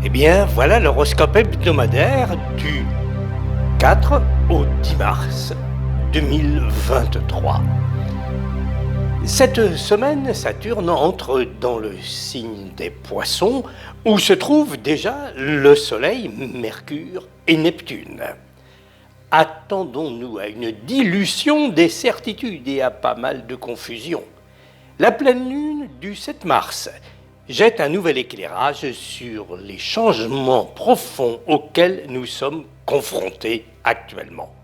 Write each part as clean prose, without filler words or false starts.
Eh bien, voilà l'horoscope hebdomadaire du 4 au 10 mars 2023. Cette semaine, Saturne entre dans le signe des Poissons, où se trouvent déjà le Soleil, Mercure et Neptune. Attendons-nous à une dilution des certitudes et à pas mal de confusion. La pleine lune du 7 mars jette un nouvel éclairage sur les changements profonds auxquels nous sommes confrontés actuellement.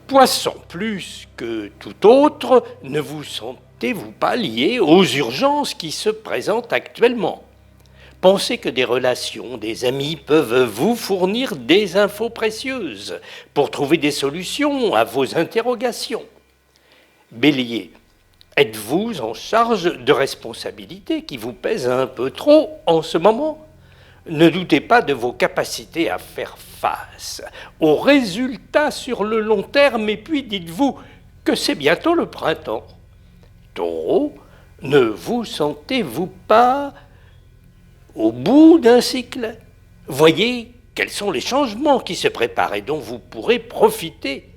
Poisson, plus que tout autre, ne vous sentez-vous pas lié aux urgences qui se présentent actuellement? Pensez que des relations, des amis peuvent vous fournir des infos précieuses pour trouver des solutions à vos interrogations. Bélier, êtes-vous en charge de responsabilités qui vous pèsent un peu trop en ce moment? Ne doutez pas de vos capacités à faire face aux résultats sur le long terme et puis dites-vous que c'est bientôt le printemps. Taureau, ne vous sentez-vous pas au bout d'un cycle? Voyez quels sont les changements qui se préparent et dont vous pourrez profiter.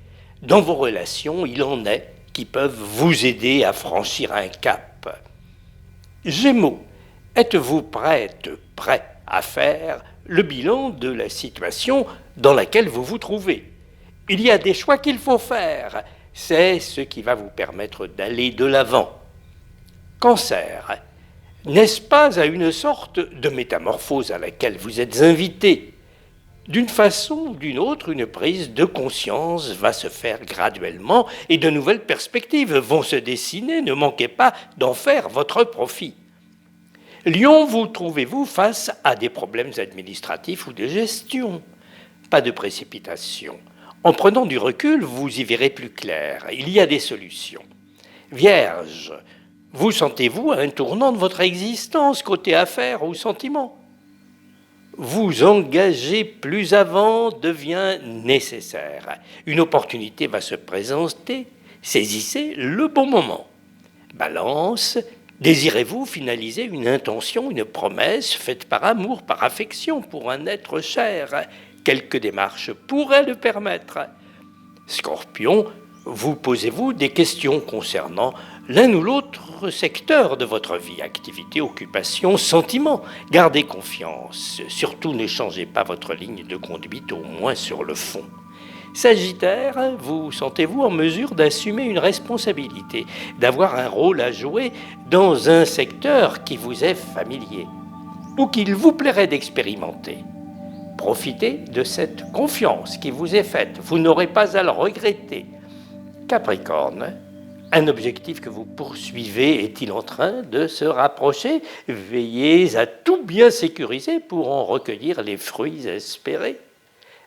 Dans vos relations, il en est qui peuvent vous aider à franchir un cap. Gémeaux, êtes-vous prêt à faire le bilan de la situation dans laquelle vous vous trouvez? Il y a des choix qu'il faut faire. C'est ce qui va vous permettre d'aller de l'avant. Cancer, n'est-ce pas à une sorte de métamorphose à laquelle vous êtes invité? D'une façon ou d'une autre, une prise de conscience va se faire graduellement et de nouvelles perspectives vont se dessiner. Ne manquez pas d'en faire votre profit. Lion, vous trouvez-vous face à des problèmes administratifs ou de gestion? Pas de précipitation. En prenant du recul, vous y verrez plus clair. Il y a des solutions. Vierge, vous sentez-vous à un tournant de votre existence, côté affaires ou sentiments? Vous engager plus avant devient nécessaire. Une opportunité va se présenter. Saisissez le bon moment. Balance, désirez-vous finaliser une intention, une promesse faite par amour, par affection pour un être cher? Quelques démarches pourraient le permettre. Scorpion, vous posez-vous des questions concernant l'un ou l'autre secteur de votre vie, activité, occupation, sentiment. Gardez confiance, surtout ne changez pas votre ligne de conduite, au moins sur le fond. Sagittaire, vous sentez-vous en mesure d'assumer une responsabilité, d'avoir un rôle à jouer dans un secteur qui vous est familier ou qu'il vous plairait d'expérimenter? Profitez de cette confiance qui vous est faite, vous n'aurez pas à le regretter. Capricorne, un objectif que vous poursuivez est-il en train de se rapprocher? Veillez à tout bien sécuriser pour en recueillir les fruits espérés.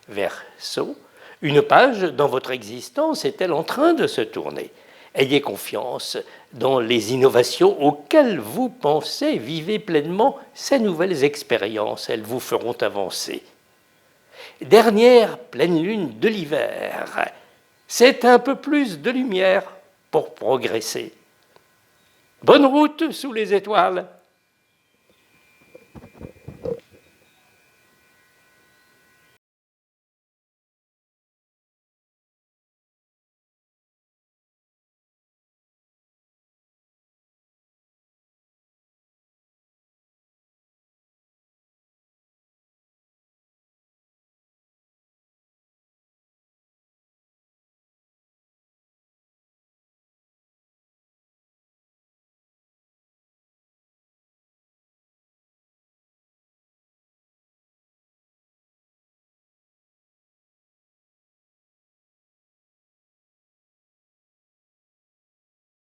Verseau, une page dans votre existence est-elle en train de se tourner? Ayez confiance dans les innovations auxquelles vous pensez, vivez pleinement ces nouvelles expériences, elles vous feront avancer. Dernière pleine lune de l'hiver, c'est un peu plus de lumière pour progresser. Bonne route sous les étoiles!